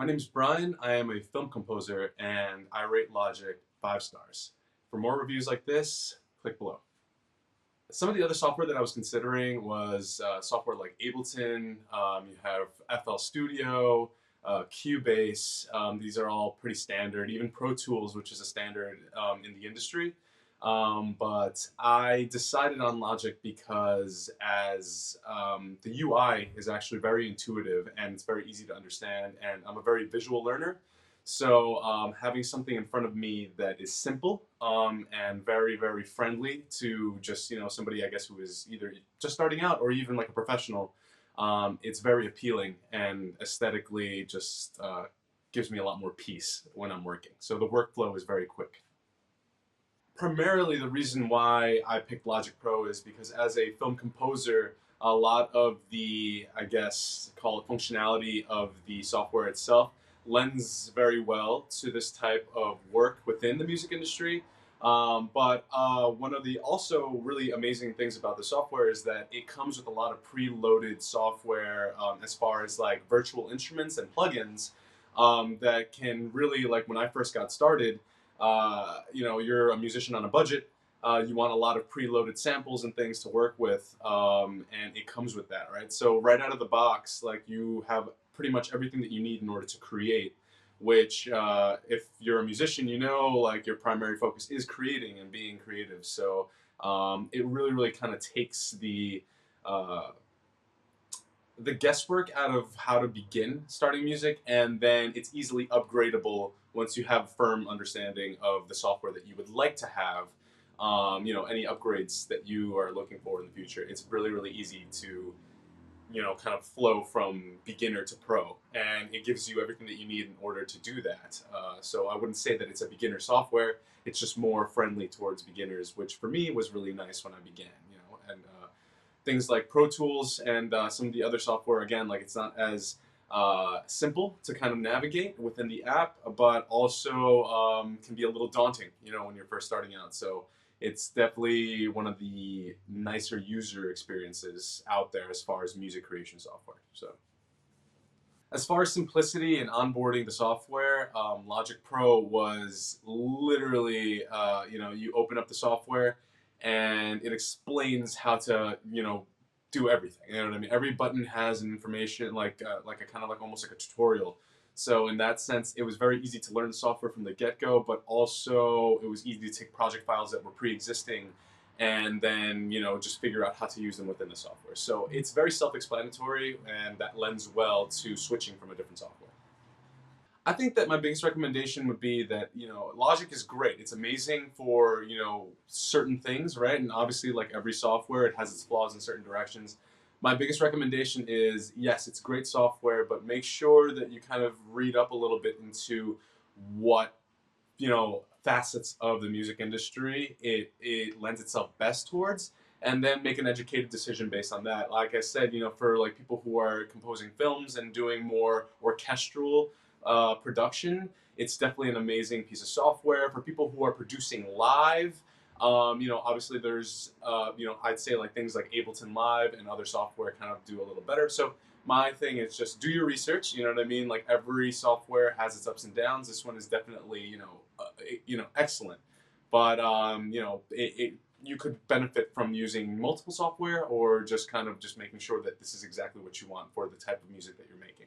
My name is Brian. I am a film composer and I rate Logic 5 stars. For more reviews like this, click below. Some of the other software that I was considering was software like Ableton. You have FL Studio, Cubase. These are all pretty standard. Even Pro Tools, which is a standard in the industry. But I decided on Logic because as the UI is actually very intuitive and it's very easy to understand, and I'm a very visual learner. So having something in front of me that is simple and very, very friendly to just, somebody I guess who is either just starting out or even like a professional, it's very appealing and aesthetically just gives me a lot more peace when I'm working. So the workflow is very quick. Primarily the reason why I picked Logic Pro is because as a film composer, a lot of the, I guess, call it functionality of the software itself lends very well to this type of work within the music industry. But one of the also really amazing things about the software is that it comes with a lot of preloaded software as far as like virtual instruments and plugins that can really, like when I first got started, you're a musician on a budget. You want a lot of preloaded samples and things to work with, and it comes with that, right? So right out of the box, like you have pretty much everything that you need in order to create. Which, if you're a musician, like your primary focus is creating and being creative. So it really, really kind of takes uh, the guesswork out of how to begin starting music, and then it's easily upgradable once you have firm understanding of the software that you would like to have. Any upgrades that you are looking for in the future, it's really, really easy to kind of flow from beginner to pro, and it gives you everything that you need in order to do that. So I wouldn't say that it's a beginner software. It's just more friendly towards beginners, which for me was really nice when I began. And things like Pro Tools and some of the other software, again, like it's not as simple to kind of navigate within the app, but also can be a little daunting, when you're first starting out. So it's definitely one of the nicer user experiences out there as far as music creation software. So as far as simplicity and onboarding the software, Logic Pro was literally, you open up the software and it explains how to, do everything. You know what I mean? Every button has an information like a kind of like almost like a tutorial. So in that sense, it was very easy to learn the software from the get-go, but also it was easy to take project files that were pre-existing and then just figure out how to use them within the software. So it's very self-explanatory, and that lends well to switching from a different software. I think that my biggest recommendation would be that Logic is great. It's amazing for certain things, right? And obviously, like every software, it has its flaws in certain directions. My biggest recommendation is yes, it's great software, but make sure that you kind of read up a little bit into what facets of the music industry it lends itself best towards, and then make an educated decision based on that. Like I said, for like people who are composing films and doing more orchestral production, it's definitely an amazing piece of software. For people who are producing live, obviously there's I'd say like things like Ableton Live and other software kind of do a little better. So my thing is just do your research. You know what I mean? Like every software has its ups and downs. This one is definitely excellent, but you could benefit from using multiple software or just kind of just making sure that this is exactly what you want for the type of music that you're making.